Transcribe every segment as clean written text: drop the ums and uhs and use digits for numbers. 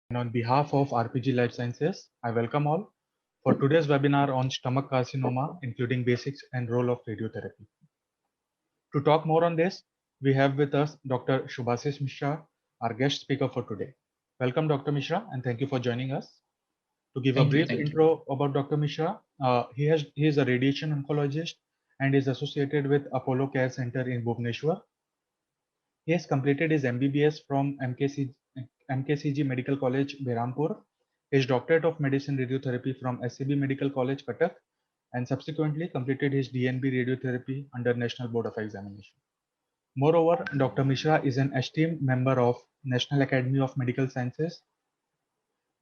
and on behalf of RPG Life Sciences, I welcome all for today's webinar on stomach carcinoma, including basics and role of radiotherapy. To talk more on this, we have with us Dr. Shubhasish Mishra, our guest speaker for today. Welcome, Dr. Mishra, and thank you for joining us. To give a Thank you. brief Thank you. intro about Dr. Mishra, he is a radiation oncologist and is associated with Apollo Care Center in Bhubaneswar. He has completed his MBBS from MKCG Medical College, Behrampur, his Doctorate of Medicine Radiotherapy from SCB Medical College, Cuttack, and subsequently completed his DNB Radiotherapy under National Board of Examination. Moreover, Dr. Mishra is an esteemed member of National Academy of Medical Sciences,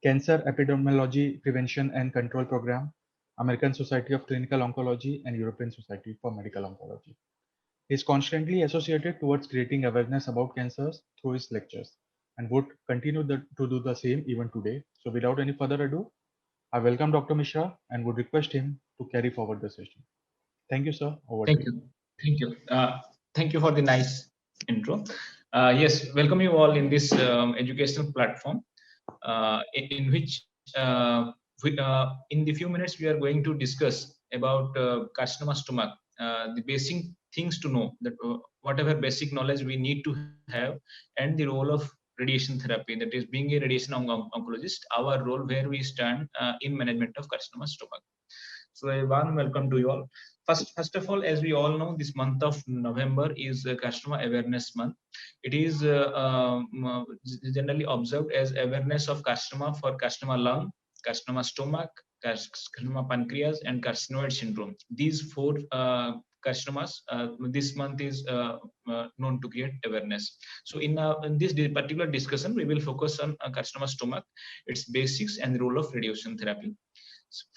Cancer Epidemiology Prevention and Control Program, American Society of Clinical Oncology, and European Society for Medical Oncology. He is constantly associated towards creating awareness about cancers through his lectures and would continue to do the same even today. So without any further ado, I welcome Dr. Mishra and would request him to carry forward the session. Thank you, sir. Over to Thank you. you. Thank you. Thank you for the nice intro. Yes, welcome you all in this educational platform, in which in the few minutes we are going to discuss about carcinoma stomach, the basic things to know, that whatever basic knowledge we need to have, and the role of radiation therapy, that is being a radiation oncologist, our role where we stand in management of carcinoma stomach. So a warm welcome to you all. First of all, as we all know, this month of November is Carcinoma Awareness Month. It is generally observed as awareness of carcinoma for carcinoma lung, carcinoma stomach, carcinoma pancreas, and carcinoid syndrome. These four carcinomas this month is known to create awareness. So in this particular discussion, we will focus on carcinoma stomach, its basics, and the role of radiation therapy.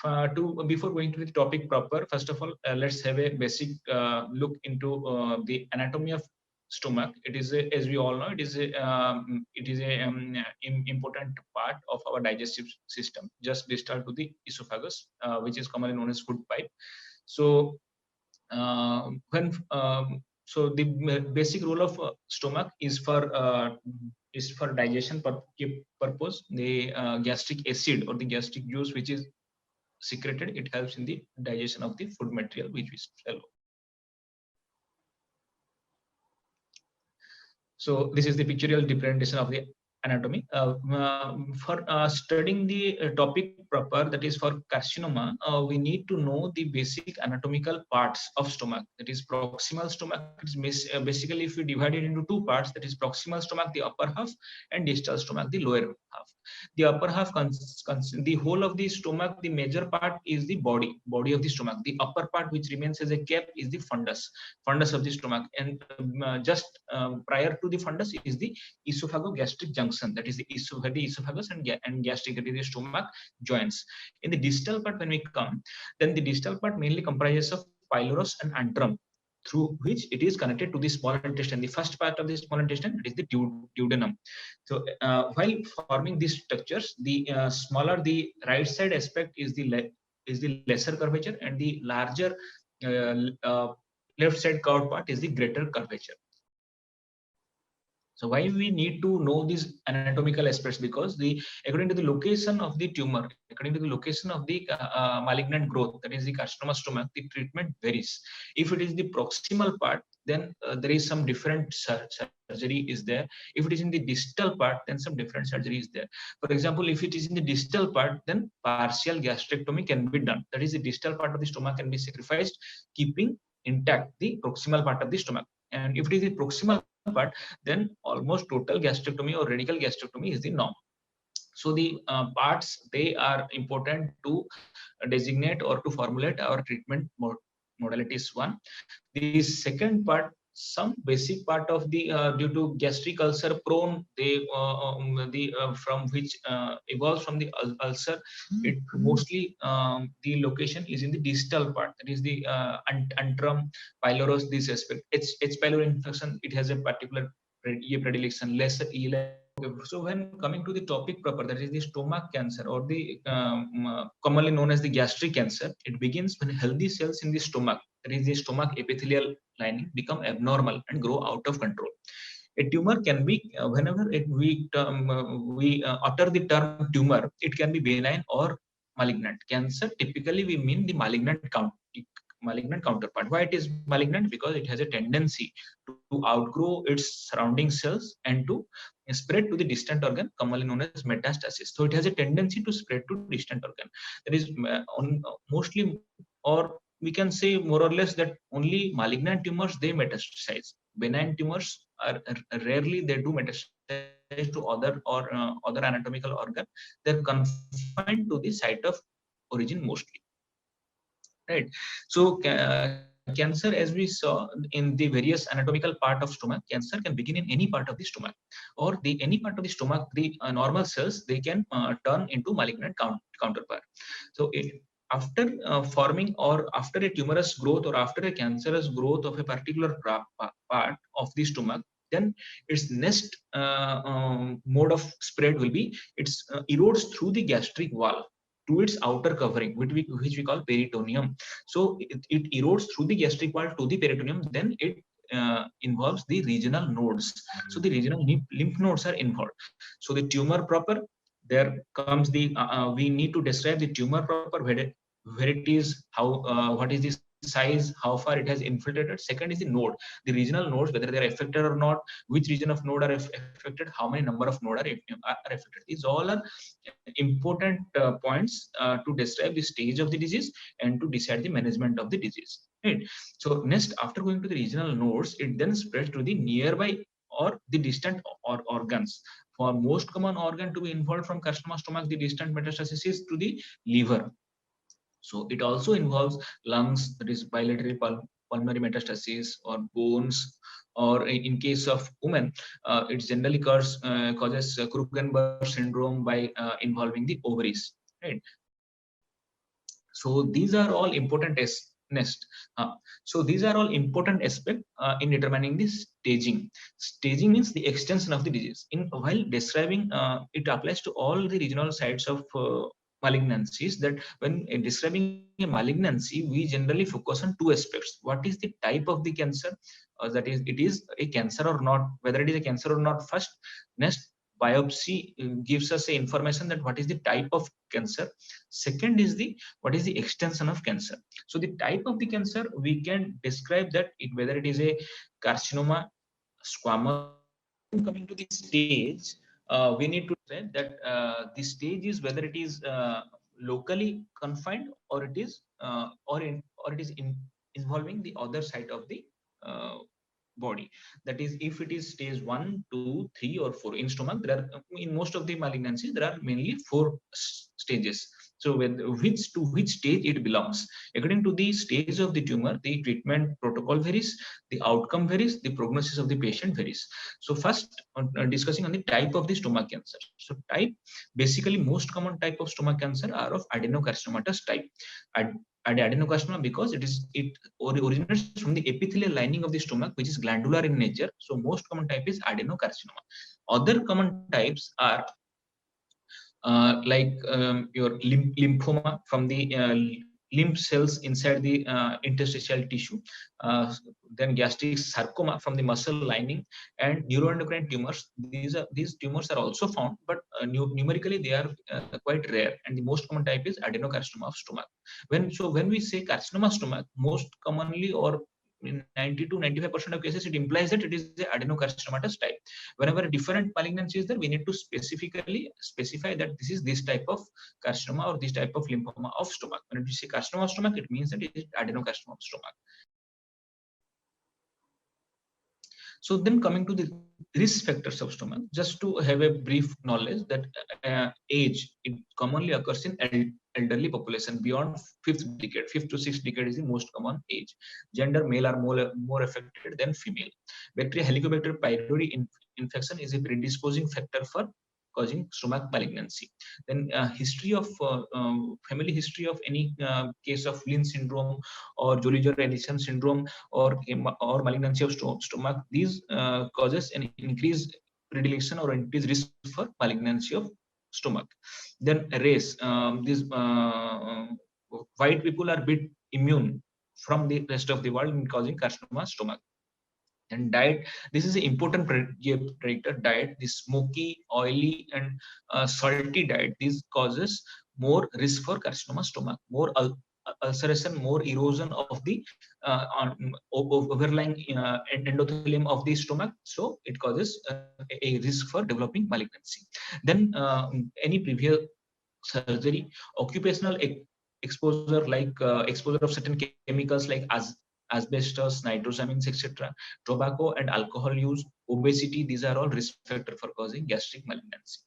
Before going to the topic proper, first of all, let's have a basic look into the anatomy of stomach. It is as we all know, it is a important part of our digestive system, just distal to the esophagus, which is commonly known as food pipe. So so the basic role of stomach is for digestion purpose. The gastric acid or the gastric juice which is secreted, it helps in the digestion of the food material which we swallow. So this is the pictorial representation of the anatomy. For studying the topic proper, that is for carcinoma, we need to know the basic anatomical parts of stomach. That is proximal stomach. It's basically, if we divide it into two parts, that is proximal stomach, the upper half, and distal stomach, the lower half. The upper half, the whole of the stomach, the major part is the body of the stomach. The upper part, which remains as a cap, is the fundus of the stomach, and just prior to the fundus is the esophagogastric junction, that is the esophagus and gastric, that is the stomach joints. In the distal part, when we come, then the distal part mainly comprises of pylorus and antrum, through which it is connected to the small intestine. The first part of the small intestine, it is the duodenum. So while forming these structures, the smaller the right side aspect is the lesser curvature, and the larger left side curved part is the greater curvature. So why we need to know these anatomical aspects? Because according to the location of the tumor, according to the location of the malignant growth, that is the carcinoma stomach, the treatment varies. If it is the proximal part, then there is some different surgery is there. If it is in the distal part, then some different surgery is there. For example, if it is in the distal part, then partial gastrectomy can be done. That is, the distal part of the stomach can be sacrificed, keeping intact the proximal part of the stomach. And if it is the proximal part, then almost total gastrectomy or radical gastrectomy is the norm. So the parts, they are important to designate or to formulate our treatment modalities. One, the second part, some basic part of the due to gastric ulcer prone, from which evolves from the ulcer, it mostly the location is in the distal part, that is the antrum, pylorus, this aspect. H. pylori infection, it has a particular predilection, lesser E. So when coming to the topic proper, that is the stomach cancer, or the commonly known as the gastric cancer, it begins when healthy cells in the stomach, that is the stomach epithelial lining, become abnormal and grow out of control. A tumor can be whenever we utter the term tumor, it can be benign or malignant. Cancer, typically we mean the malignant counterpart. Why it is malignant? Because it has a tendency to outgrow its surrounding cells and to spread to the distant organ, commonly known as metastasis. So it has a tendency to spread to distant organ. That is mostly, or we can say more or less, that only malignant tumors, they metastasize. Benign tumors are rarely they do metastasize to other or other anatomical organ. They're confined to the site of origin mostly. Right. So cancer, as we saw in the various anatomical part of stomach, cancer can begin in any part of the stomach, or any part of the stomach. The normal cells, they can turn into malignant counterpart. So after forming, or after a tumorous growth, or after a cancerous growth of a particular part of the stomach, then its next mode of spread will be it erodes through the gastric wall to its outer covering, which we call peritoneum. So it erodes through the gastric wall to the peritoneum. Then it involves the regional nodes. So the regional lymph nodes are involved. So the tumor proper, there comes the we need to describe the tumor proper, where it is, how what is the size, how far it has infiltrated. Second is the node, the regional nodes, whether they are affected or not, which region of node are affected, how many number of node are affected. These all are important points to describe the stage of the disease and to decide the management of the disease. Right. So next, after going to the regional nodes, it then spreads to the nearby or the distant organs. For most common organ to be involved from carcinoma stomach, the distant metastasis is to the liver. So it also involves lungs, that is bilateral pulmonary metastasis, or bones, or in case of women, it generally causes Krugenberg syndrome by involving the ovaries. Right. So these are all important so these are all important aspects in determining the staging. Staging means the extension of the disease. While describing, it applies to all the regional sites of malignancies, that when describing a malignancy, we generally focus on two aspects. What is the type of the cancer? That is, it is a cancer or not, whether it is a cancer or not first. Next, biopsy gives us a information that what is the type of cancer. Second is the what is the extension of cancer. So the type of the cancer, we can describe that whether it is a carcinoma, squamous. Coming to the stage, we need to say that the stage is whether it is locally confined, or it is involving the other side of the body. That is, if it is stage 1, 2, 3, or 4 in stomach, there are, in most of the malignancies, there are mainly 4 stages. So which stage it belongs, according to the stage of the tumor, the treatment protocol varies, the outcome varies, the prognosis of the patient varies. So first, discussing on the type of the stomach cancer. So type, basically most common type of stomach cancer are of adenocarcinomatous type. Adenocarcinoma because it originates from the epithelial lining of the stomach, which is glandular in nature. So most common type is adenocarcinoma. Other common types are like your lymphoma from the lymph cells inside the interstitial tissue, then gastric sarcoma from the muscle lining, and neuroendocrine tumors. These tumors are also found, but numerically they are quite rare, and the most common type is adenocarcinoma of stomach. When we say carcinoma stomach, most commonly, or in 90 to 95% of cases, it implies that it is the adenocarcinomatous type. Whenever a different malignancy is there, we need to specifically specify that this is this type of carcinoma or this type of lymphoma of stomach. When we say carcinoma of stomach, it means that it is adenocarcinoma of stomach. So then, coming to the risk factors of stomach, just to have a brief knowledge that age, it commonly occurs in elderly population beyond 5th decade. 5th to 6th decade is the most common age. Gender, male are more affected than female. Bacteria Helicobacter pylori infection is a predisposing factor for causing stomach malignancy. Then history of family history of any case of Lynch syndrome or Jolie-Jones syndrome or malignancy of stomach. These causes an increased predilection or increased risk for malignancy of stomach. Then race. These white people are bit immune from the rest of the world in causing carcinoma stomach. And diet, this is an important predictor. Diet, the smoky, oily, and salty diet, this causes more risk for carcinoma stomach, more ulceration, more erosion of the overlying endothelium of the stomach. So it causes a risk for developing malignancy. Then any previous surgery, occupational exposure, like exposure of certain chemicals like asbestos, nitrosamines, etc., tobacco and alcohol use, obesity, these are all risk factors for causing gastric malignancy.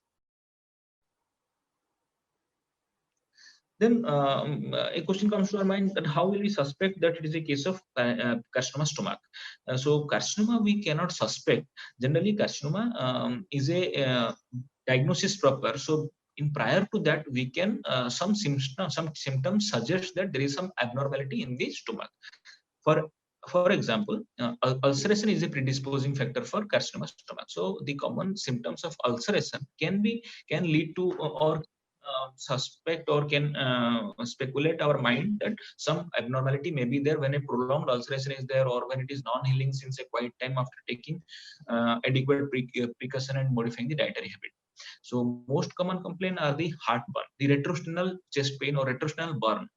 Then a question comes to our mind, that how will we suspect that it is a case of carcinoma stomach? So carcinoma we cannot suspect. Generally, carcinoma is a diagnosis proper. So in prior to that, we can some symptoms suggest that there is some abnormality in the stomach. For example, ulceration is a predisposing factor for carcinoma stomach. So the common symptoms of ulceration can lead to or suspect or can speculate our mind that some abnormality may be there when a prolonged ulceration is there, or when it is non-healing since a quite time after taking adequate precaution and modifying the dietary habit. So most common complaint are the heartburn, the retrosternal chest pain or retrosternal burn,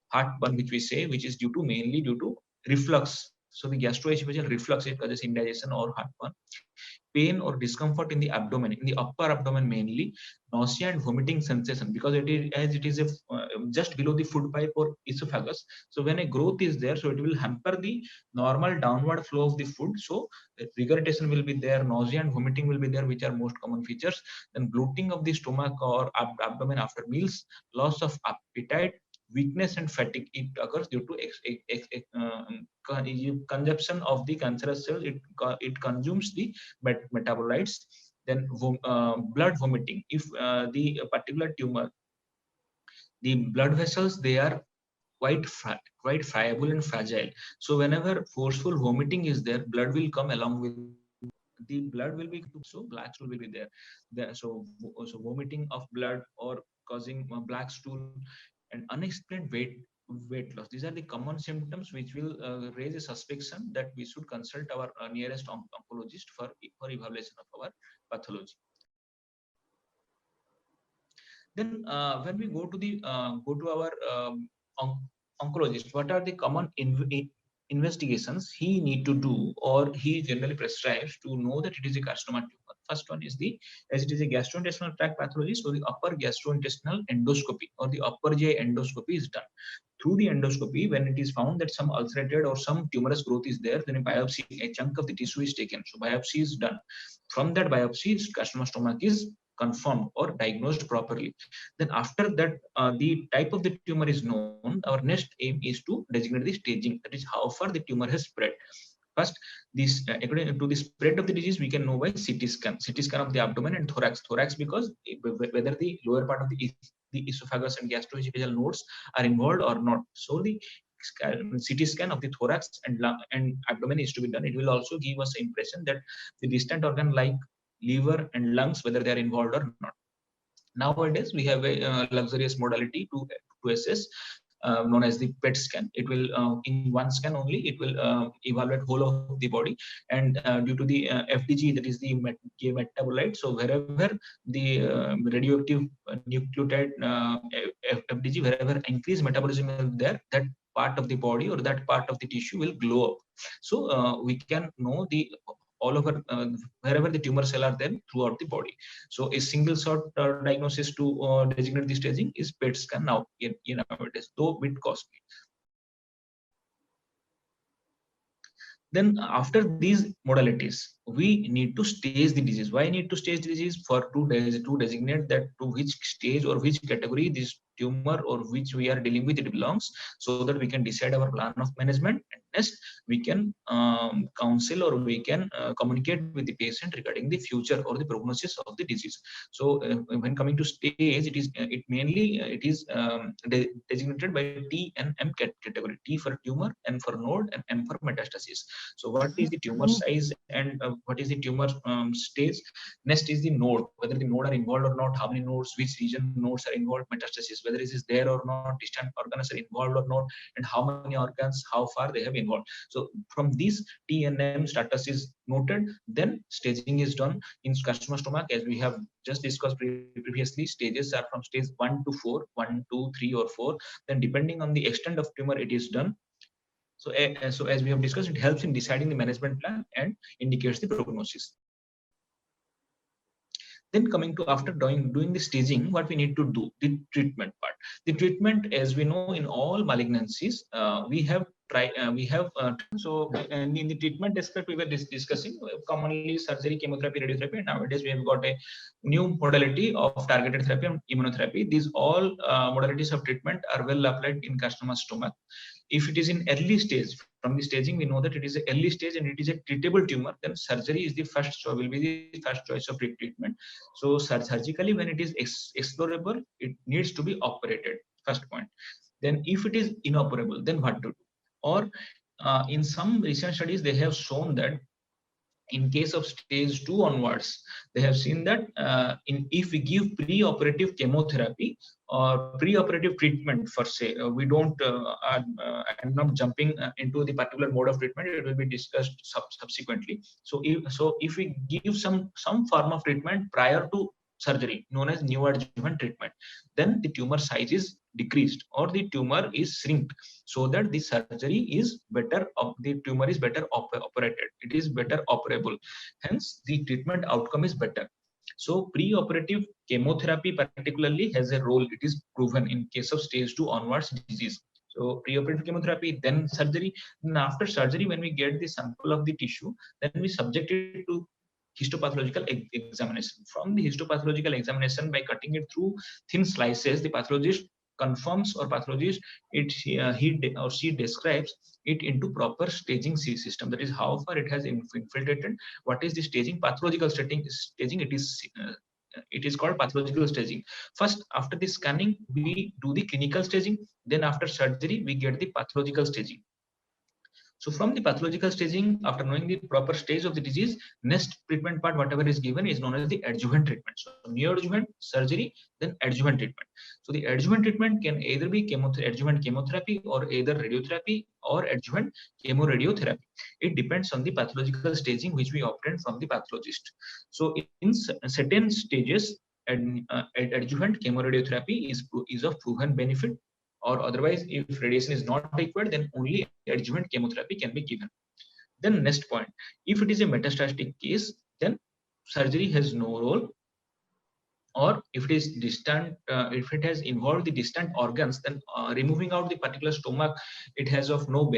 heartburn, which we say, which is mainly due to reflux. So the gastroesophageal reflux, it causes indigestion or heartburn. Pain or discomfort in the abdomen, in the upper abdomen mainly, nausea and vomiting sensation, because it is just below the food pipe or esophagus. So when a growth is there, so it will hamper the normal downward flow of the food. So regurgitation will be there, nausea and vomiting will be there, which are most common features. Then bloating of the stomach or abdomen after meals, loss of appetite, weakness and fatigue, it occurs due to consumption of the cancerous cells. It consumes the metabolites. Then blood vomiting, if the particular tumor, the blood vessels, they are quite friable and fragile. So whenever forceful vomiting is there, blood will come along with the blood will be, so black stool will be there. So vomiting of blood or causing black stool and unexplained weight loss, these are the common symptoms which will raise a suspicion that we should consult our nearest oncologist for evaluation of our pathology. Then when we go to our oncologist, what are the common investigations he need to do, or he generally prescribes to know that it is a carcinoma tumor? First one is as it is a gastrointestinal tract pathology, so the upper gastrointestinal endoscopy or the upper GI endoscopy is done. Through the endoscopy, when it is found that some ulcerated or some tumorous growth is there, then a biopsy, a chunk of the tissue is taken. So biopsy is done. From that biopsy, carcinoma stomach is confirmed or diagnosed properly. Then after that, the type of the tumor is known. Our next aim is to designate the staging, that is how far the tumor has spread. First, this according to the spread of the disease, we can know by CT scan of the abdomen and thorax, because whether the lower part of the esophagus and gastroesophageal nodes are involved or not. So the CT scan of the thorax and abdomen is to be done. It will also give us an impression that the distant organ like liver and lungs, whether they are involved or not. Nowadays, we have a luxurious modality to assess, known as the PET scan. It will, in one scan only, it will evaluate whole of the body, and due to the FDG, that is the metabolite. So wherever the radioactive nucleotide FDG, wherever increased metabolism is there, that part of the body or that part of the tissue will glow up. So we can know the all over wherever the tumor cell are there throughout the body. So a single shot diagnosis to designate the staging is PET scan now in nowadays, though a bit costly. Then after these modalities, we need to stage the disease. Why need to stage the disease? To designate that to which stage or which category this tumor or which we are dealing with it belongs, so that we can decide our plan of management, and next we can counsel or we can communicate with the patient regarding the future or the prognosis of the disease. So when coming to stage, it is designated by T and M category. T for tumor, N for node, and M for metastasis. So what is the tumor size and what is the tumor stage. Next is the node, whether the node are involved or not, how many nodes, which region nodes are involved, metastasis, whether it is there or not, distant organs are involved or not, and how many organs, how far they have involved. So from these TNM status is noted, then staging is done in carcinoma stomach. As we have just discussed previously, stages are from stage 1 to 4, 1, 2, 3 or 4. Then depending on the extent of tumor, it is done. So, so as we have discussed, it helps in deciding the management plan and indicates the prognosis. Then coming to after doing the staging, what we need to do, the treatment part. The treatment, as we know, in all malignancies, so and in the treatment aspect we were discussing commonly surgery, chemotherapy, radiotherapy, and nowadays we have got a new modality of targeted therapy and immunotherapy. These all modalities of treatment are well applied in carcinoma stomach. If it is in early stage, from the staging we know that it is an early stage and it is a treatable tumor, then surgery is the first choice, will be the first choice of treatment. So surgically, when it is explorable, it needs to be operated, first point. Then if it is inoperable, then what to do? Or in some recent studies, they have shown that in case of stage 2 onwards, they have seen that if we give pre-operative chemotherapy or pre-operative treatment, for say, we don't, I'm not jumping into the particular mode of treatment, it will be discussed subsequently. So if we give some form of treatment prior to surgery, known as neoadjuvant treatment, then the tumor size is decreased or the tumor is shrinked, so that the surgery is better, the tumor is better operated, it is better operable, hence the treatment outcome is better. So pre-operative chemotherapy particularly has a role, it is proven in case of stage 2 onwards disease. So pre-operative chemotherapy, then surgery, and after surgery, when we get the sample of the tissue, then we subject it to histopathological examination. From the histopathological examination, by cutting it through thin slices, the pathologist confirms or pathologist he or she describes it into proper staging system. That is how far it has infiltrated. What is the staging? Pathological staging. It is called pathological staging. First, after the scanning, we do the clinical staging. Then after surgery, we get the pathological staging. So from the pathological staging, after knowing the proper stage of the disease, next treatment part, whatever is given, is known as the adjuvant treatment. So neoadjuvant surgery, then adjuvant treatment. So the adjuvant treatment can either be adjuvant chemotherapy or either radiotherapy or adjuvant chemoradiotherapy. It depends on the pathological staging which we obtain from the pathologist. So in certain stages, adjuvant chemoradiotherapy is of proven benefit, or otherwise, if radiation is not required, then only adjuvant chemotherapy can be given. Then next point, if it is a metastatic case, then surgery has no role. Or if it is distant, if it has involved the distant organs, then removing out the particular stomach, it has of not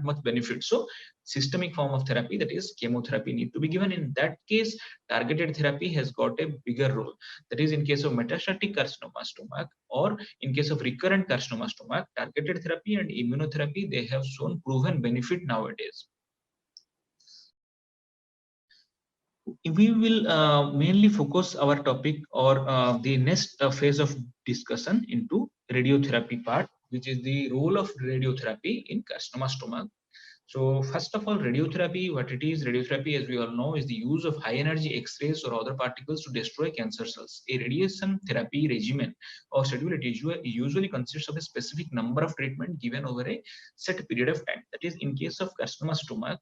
much benefit. So systemic form of therapy, that is chemotherapy, need to be given. In that case, targeted therapy has got a bigger role. That is in case of metastatic carcinoma stomach, or in case of recurrent carcinoma stomach, targeted therapy and immunotherapy, they have shown proven benefit nowadays. We will mainly focus our topic or the next phase of discussion into radiotherapy part, which is the role of radiotherapy in carcinoma stomach. So first of all, radiotherapy, what it is, radiotherapy, as we all know, is the use of high energy X-rays or other particles to destroy cancer cells. A radiation therapy regimen or schedule, it usually consists of a specific number of treatment given over a set period of time. That is, in case of carcinoma stomach,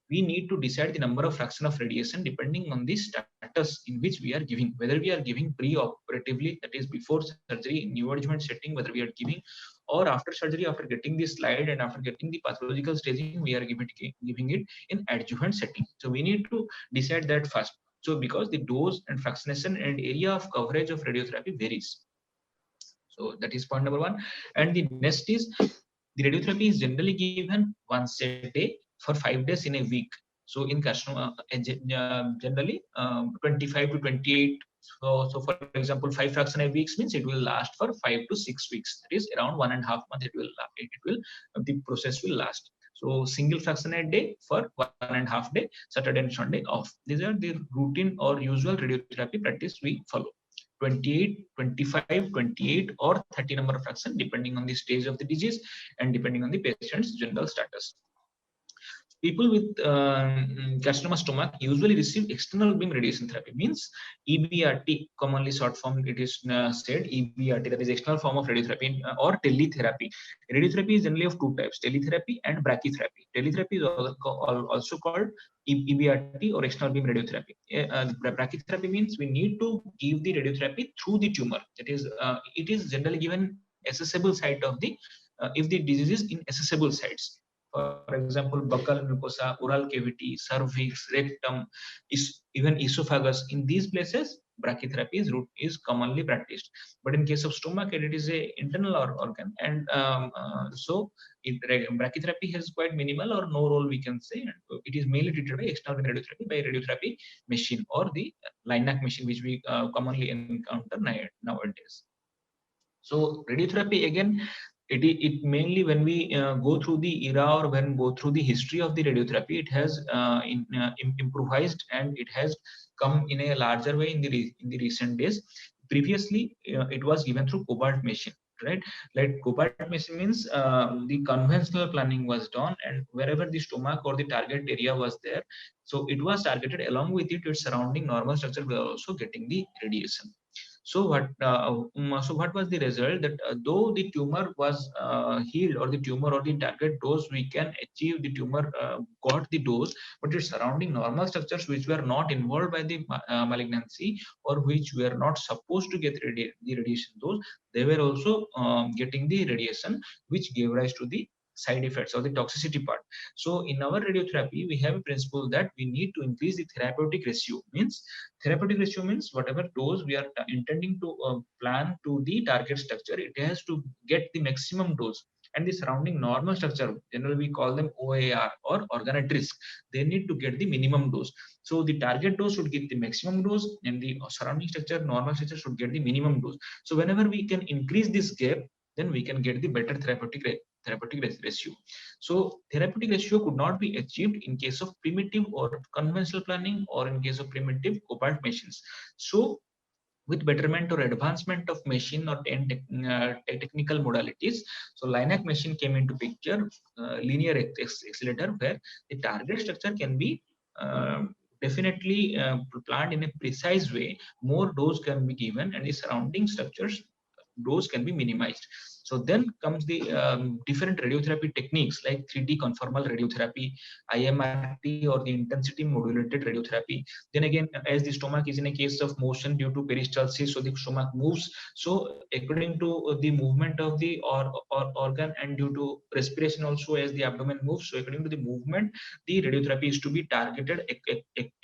we need to decide the number of fraction of radiation depending on the status in which we are giving, whether we are giving pre-operatively, that is before surgery, in neoadjuvant setting, whether we are giving, or after surgery, after getting the slide and after getting the pathological staging, we are giving it in adjuvant setting. So we need to decide that first. So because the dose and fractionation and area of coverage of radiotherapy varies. So that is point number one. And the next is, the radiotherapy is generally given once a day for 5 days in a week. So in carcinoma, generally 25 to 28. So for example, 5 fraction a weeks means it will last for 5 to 6 weeks. That is around 1.5 months. The process will last. So single fraction a day for 1.5 day, Saturday and Sunday off. These are the routine or usual radiotherapy practice we follow. 28, 25, 28 or 30 number of fraction depending on the stage of the disease and depending on the patient's general status. people with carcinoma stomach usually receive external beam radiation therapy, means EBRT, commonly short form it is said EBRT, that is external form of radiotherapy, or teletherapy. Radiotherapy is generally of two types, teletherapy and brachytherapy. Teletherapy is also called EBRT or external beam radiotherapy. Brachytherapy means we need to give the radiotherapy through the tumor. That is, it is generally given accessible site of the if the disease is in accessible sites. For example, buccal mucosa, oral cavity, cervix, rectum, even esophagus. In these places, brachytherapy is commonly practiced. But in case of stomach, it is a internal organ, and brachytherapy has quite minimal or no role, we can say. It is mainly treated by external radiotherapy, by radiotherapy machine or the LINAC machine, which we commonly encounter nowadays. So radiotherapy, again, it mainly, when we go through the era or when go through the history of the radiotherapy, it has improvised, and it has come in a larger way in the recent days. Previously, it was given through cobalt machine, right? Like cobalt machine means the conventional planning was done, and wherever the stomach or the target area was there, so it was targeted. Along with it, its surrounding normal structure were also getting the radiation. So what was the result? That though the tumor was healed, or the tumor or the target dose, we can achieve, the tumor got the dose, but its surrounding normal structures which were not involved by the malignancy, or which were not supposed to get the radiation dose, they were also getting the radiation, which gave rise to the side effects or the toxicity part. So in our radiotherapy, we have a principle that we need to increase the therapeutic ratio. Therapeutic ratio means whatever dose we are intending to plan to the target structure, it has to get the maximum dose, and the surrounding normal structure, generally we call them OAR or organ at risk, they need to get the minimum dose. So the target dose should get the maximum dose, and the surrounding structure, normal structure, should get the minimum dose. So whenever we can increase this gap, then we can get the better therapeutic ratio. So therapeutic ratio could not be achieved in case of primitive or conventional planning, or in case of primitive cobalt machines. So with betterment or advancement of machine or technical modalities, so LINAC machine came into picture, linear accelerator, where the target structure can be definitely planned in a precise way. More dose can be given, and the surrounding structures dose can be minimized. So then comes the different radiotherapy techniques like 3D conformal radiotherapy, IMRT, or the intensity modulated radiotherapy. Then again, as the stomach is in a case of motion due to peristalsis, so the stomach moves. So according to the movement of the organ, and due to respiration also, as the abdomen moves, so according to the movement, the radiotherapy is to be targeted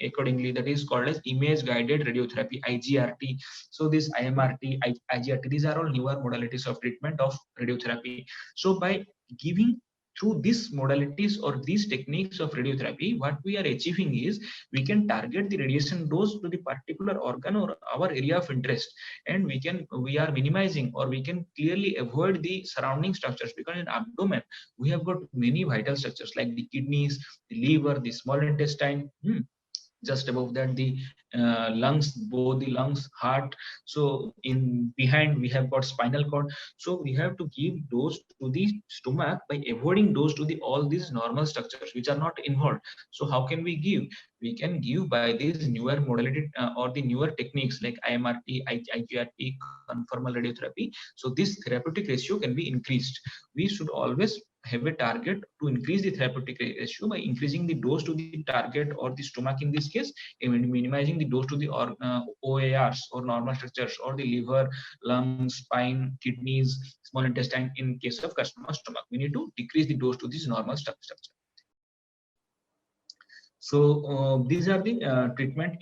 accordingly. That is called as image guided radiotherapy, IGRT. So this IMRT, IGRT, these are all newer modalities of treatment of radiotherapy. So by giving through these modalities or these techniques of radiotherapy, what we are achieving is we can target the radiation dose to the particular organ or our area of interest, and we are minimizing, or we can clearly avoid the surrounding structures, because in abdomen we have got many vital structures like the kidneys, the liver, the small intestine. Just above that, the lungs, both the lungs, heart. So in behind we have got spinal cord. So we have to give dose to the stomach by avoiding dose to the all these normal structures which are not involved. So how can we give? We can give by these newer modality or the newer techniques like IMRT, IGRT, conformal radiotherapy. So this therapeutic ratio can be increased. We should always have a target to increase the therapeutic ratio by increasing the dose to the target or the stomach in this case, and minimizing the dose to the OARs or normal structures, or the liver, lungs, spine, kidneys, small intestine. In case of carcinoma stomach, we need to decrease the dose to this normal structure. So these are the treatment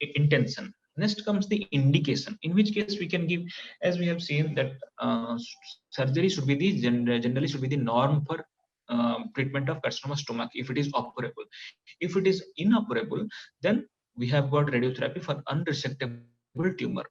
intention. Next comes the indication, in which case we can give, as we have seen that surgery should be the generally should be the norm for treatment of carcinoma stomach if it is operable. If it is inoperable, then we have got radiotherapy for unresectable tumor,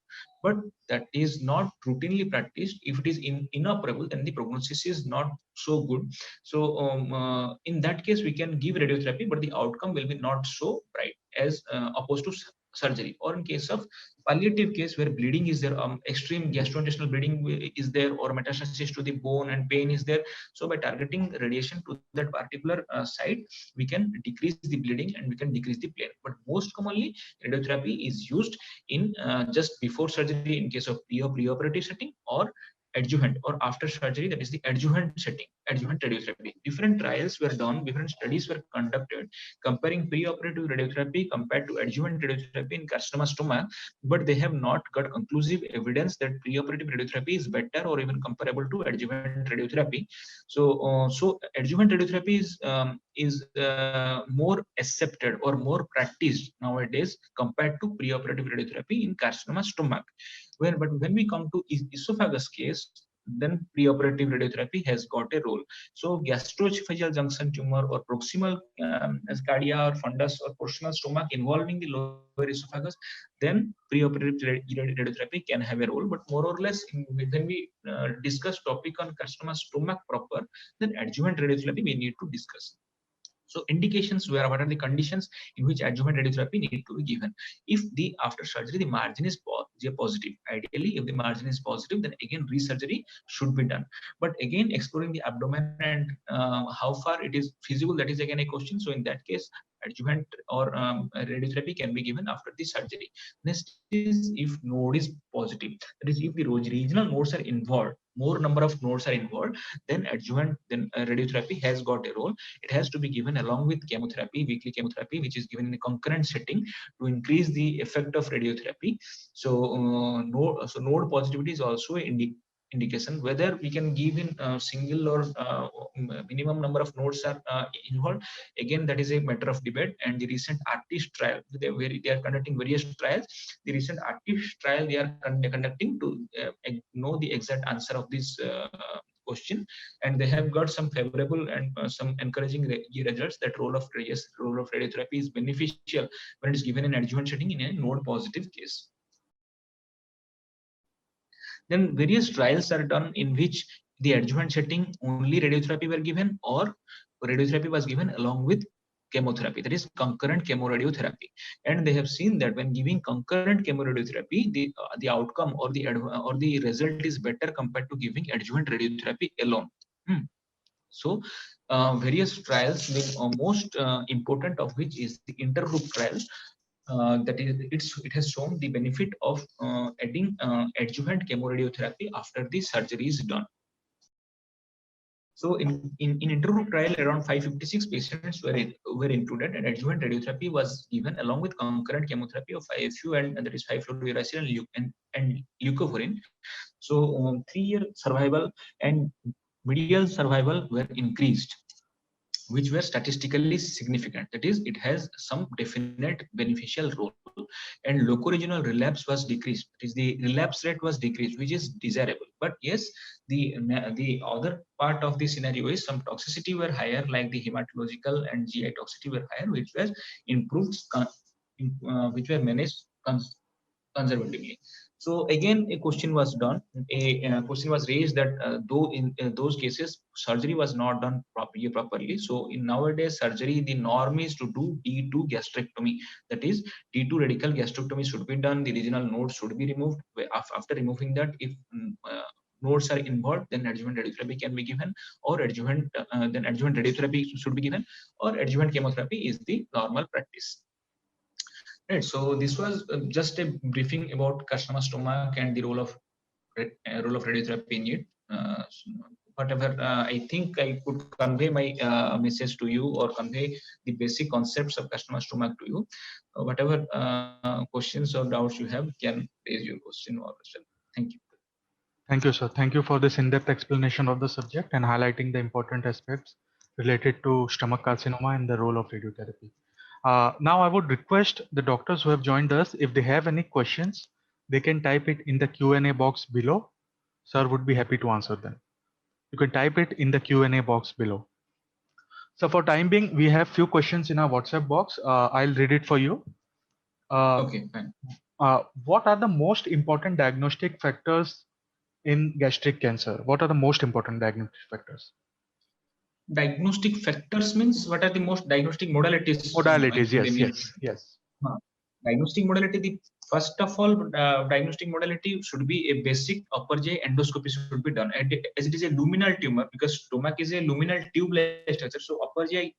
but that is not routinely practiced. If it is inoperable, then the prognosis is not so good. So in that case we can give radiotherapy, but the outcome will be not so bright as opposed to surgery, or in case of palliative case where bleeding is there, extreme gastrointestinal bleeding is there, or metastasis to the bone and pain is there. So by targeting radiation to that particular site, we can decrease the bleeding and we can decrease the pain. But most commonly, radiotherapy is used in just before surgery in case of preoperative setting, or adjuvant or after surgery, that is the adjuvant setting, adjuvant radiotherapy. Different trials were done, different studies were conducted comparing preoperative radiotherapy compared to adjuvant radiotherapy in carcinoma stomach, but they have not got conclusive evidence that preoperative radiotherapy is better or even comparable to adjuvant radiotherapy. So adjuvant radiotherapy is more accepted or more practiced nowadays compared to preoperative radiotherapy in carcinoma stomach. But when we come to esophagus case, then preoperative radiotherapy has got a role. So gastroesophageal junction tumor or proximal cardia or fundus or portional stomach involving the lower esophagus, then preoperative radiotherapy can have a role. But more or less, when we discuss topic on carcinoma stomach proper, then adjuvant radiotherapy we need to discuss. So indications where what are the conditions in which adjuvant radiotherapy need to be given. If the after surgery the margin is positive, ideally if the margin is positive, then again resurgery should be done. But again exploring the abdomen and how far it is feasible, that is again a question. So in that case, adjuvant or radiotherapy can be given after the surgery. Next is if node is positive, that is if the regional nodes are involved, more number of nodes are involved, then adjuvant, then radiotherapy has got a role. It has to be given along with chemotherapy, weekly chemotherapy, which is given in a concurrent setting to increase the effect of radiotherapy. So node positivity is also an indication. Whether we can give in single or minimum number of nodes are involved, again that is a matter of debate. And the recent ARTIST trial, they are conducting various trials. The recent ARTIST trial they are conducting to know the exact answer of this question, and they have got some favorable and some encouraging results that role of radiotherapy is beneficial when it is given in adjuvant setting in a node positive case. Then various trials are done in which the adjuvant setting only radiotherapy were given, or radiotherapy was given along with chemotherapy, that is concurrent chemoradiotherapy. And they have seen that when giving concurrent chemoradiotherapy, the outcome or the result is better compared to giving adjuvant radiotherapy alone. So various trials, the most important of which is the intergroup trial. That is, it has shown the benefit of adding adjuvant chemoradiotherapy after the surgery is done. So in intergroup trial, around 556 patients were included, and adjuvant radiotherapy was given along with concurrent chemotherapy of IFU and that is 5-fluorouracil and leucovorin. So 3-year survival and median survival were increased, which were statistically significant. That is, it has some definite beneficial role. And locoregional relapse was decreased. That is, the relapse rate was decreased, which is desirable. But yes, the other part of the scenario is some toxicity were higher, like the hematological and GI toxicity were higher, which was improved, which were managed conservatively. So again, a question was done. A question was raised that though in those cases surgery was not done properly. So in nowadays surgery, the norm is to do D2 gastrectomy. That is, D2 radical gastrectomy should be done. The regional nodes should be removed. After removing that, if nodes are involved, then adjuvant radiotherapy can be given, or adjuvant radiotherapy should be given, or adjuvant chemotherapy is the normal practice. Right, so this was just a briefing about carcinoma stomach and the role of radiotherapy in it. Whatever I think I could convey my message to you, or convey the basic concepts of carcinoma stomach to you. Whatever questions or doubts you have, can raise your question or question. Thank you. Thank you, sir. Thank you for this in-depth explanation of the subject and highlighting the important aspects related to stomach carcinoma and the role of radiotherapy. Now I would request the doctors who have joined us, if they have any questions, they can type it in the Q&A box below. Sir would be happy to answer them. You can type it in the Q&A box below. So for time being, we have few questions in our WhatsApp box. I'll read it for you. Okay, fine. What are the most important diagnostic factors in gastric cancer? What are the most important diagnostic factors? Diagnostic factors means what are the most diagnostic modalities? Modalities, yes. diagnostic modality, the first of all, diagnostic modality should be a basic upper GI endoscopy should be done. And as it is a luminal tumor, because stomach is a luminal tube-like structure, so upper GI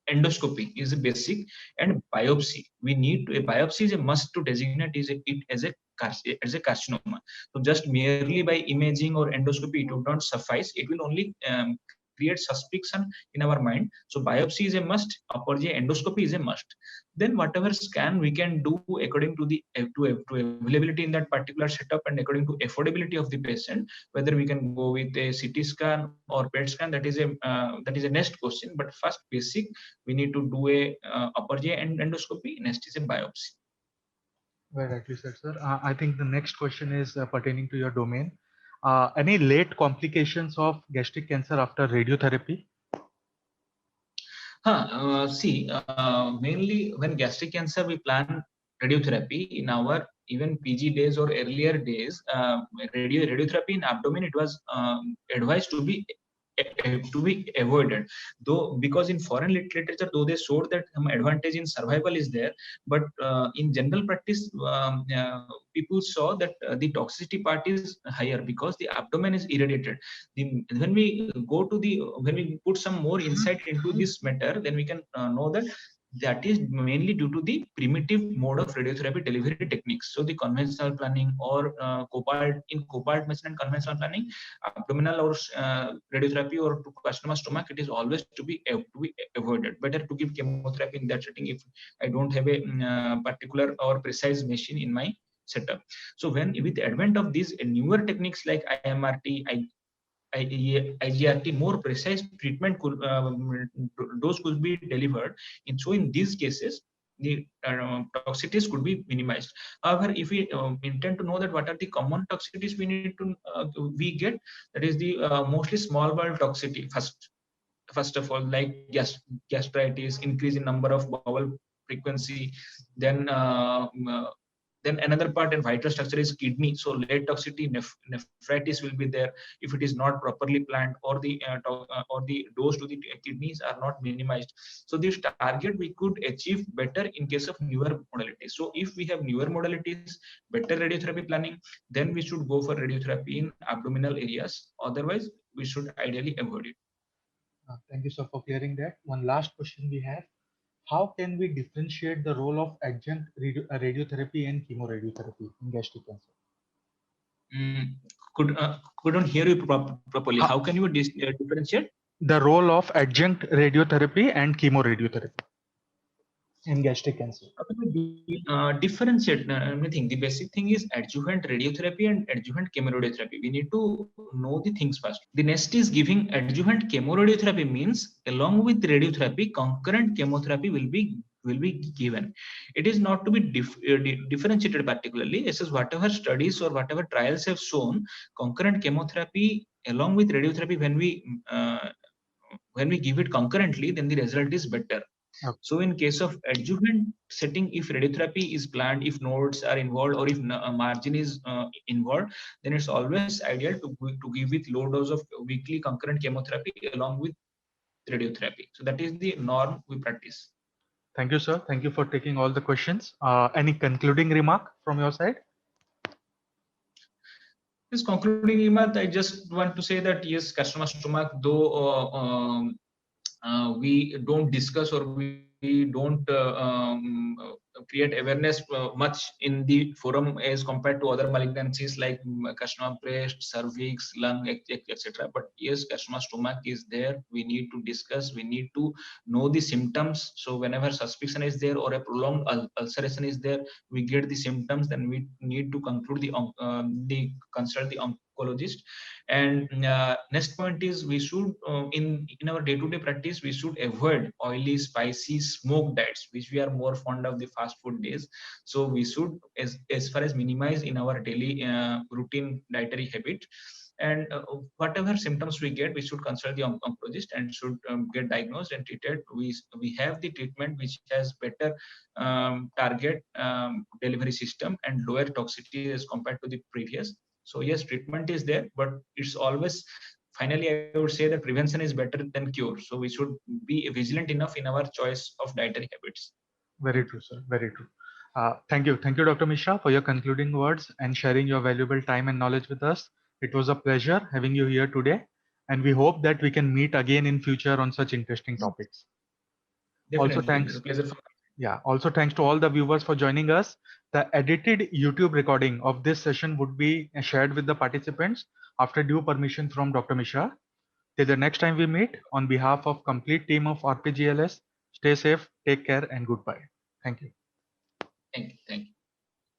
endoscopy is a basic, and biopsy. We need a biopsy is a must to designate it as a carcinoma. So just merely by imaging or endoscopy, it would not suffice. It will only create suspicion in our mind. So biopsy is a must. Upper GI endoscopy is a must. Then whatever scan we can do according to the to availability in that particular setup and according to affordability of the patient, whether we can go with a CT scan or PET scan, that is a next question. But first basic, we need to do a upper GI endoscopy. Next is a biopsy. Very rightly said, sir. I think the next question is pertaining to your domain. Any late complications of gastric cancer after radiotherapy? See, mainly when gastric cancer, we plan radiotherapy in our even PG days or earlier days. Radiotherapy in abdomen, it was advised to be avoided, though, because in foreign literature, though they showed that some advantage in survival is there, but in general practice, people saw that the toxicity part is higher because the abdomen is irradiated. When we put some more insight into this matter, then we can know that that is mainly due to the primitive mode of radiotherapy delivery techniques. So the conventional planning or cobalt medicine and conventional planning, abdominal or radiotherapy or to carcinoma stomach, it is always to be avoided. Better to give chemotherapy in that setting if I don't have a particular or precise machine in my setup. So when with the advent of these newer techniques like IMRT, IGRT, more precise treatment dose could be delivered. So in these cases, the toxicities could be minimized. However, if we intend to know that what are the common toxicities we need to we get, that is the mostly small bowel toxicity first of all, like gastritis, increase in number of bowel frequency, then another part and vital structure is kidney. So lead toxicity, nephritis will be there if it is not properly planned, or the dose to the kidneys are not minimized. So this target we could achieve better in case of newer modalities. So if we have newer modalities, better radiotherapy planning, then we should go for radiotherapy in abdominal areas. Otherwise, we should ideally avoid it. Thank you, sir, for clearing that. One last question we have. How can we differentiate the role of adjunct radiotherapy and chemoradiotherapy in gastric cancer? Couldn't hear you properly. How can you differentiate the role of adjunct radiotherapy and chemoradiotherapy in gastric cancer? Differentiate anything. The basic thing is adjuvant radiotherapy and adjuvant chemoradiotherapy. We need to know the things first. The next is giving adjuvant chemoradiotherapy means along with radiotherapy, concurrent chemotherapy will be given. It is not to be differentiated particularly. This is whatever studies or whatever trials have shown, concurrent chemotherapy along with radiotherapy, when we give it concurrently, then the result is better. Okay. So in case of adjuvant setting, if radiotherapy is planned, if nodes are involved, or if margin is involved, then it's always ideal to give with low dose of weekly concurrent chemotherapy along with radiotherapy. So that is the norm we practice. Thank you, sir. Thank you for taking all the questions. Any concluding remark from your side? This concluding remark, I just want to say that yes, carcinoma stomach, though we don't discuss or we don't create awareness much in the forum as compared to other malignancies like carcinoma breast, cervix, lung, etc. But yes, carcinoma stomach is there. We need to discuss. We need to know the symptoms. So whenever suspicion is there or a prolonged ulceration is there, we get the symptoms. Then we need to conclude consult the oncologist. And next point is we should in our day-to-day practice, we should avoid oily, spicy, smoked diets, which we are more fond of the fast food days. So we should as far as minimize in our daily routine dietary habit. And whatever symptoms we get, we should consult the oncologist and should get diagnosed and treated. We have the treatment which has better target delivery system and lower toxicity as compared to the previous. So yes, treatment is there, but it's always, finally, I would say that prevention is better than cure. So we should be vigilant enough in our choice of dietary habits. Very true, sir. Very true. Thank you, Dr. Mishra, for your concluding words and sharing your valuable time and knowledge with us. It was a pleasure having you here today, and we hope that we can meet again in future on such interesting topics. Definitely, Also, thanks. it's a pleasure. Yeah, also thanks to all the viewers for joining us. The edited YouTube recording of this session would be shared with the participants after due permission from Dr. Mishra. Till the next time we meet, on behalf of complete team of RPGLS, stay safe, take care, and goodbye. Thank you. Thank you.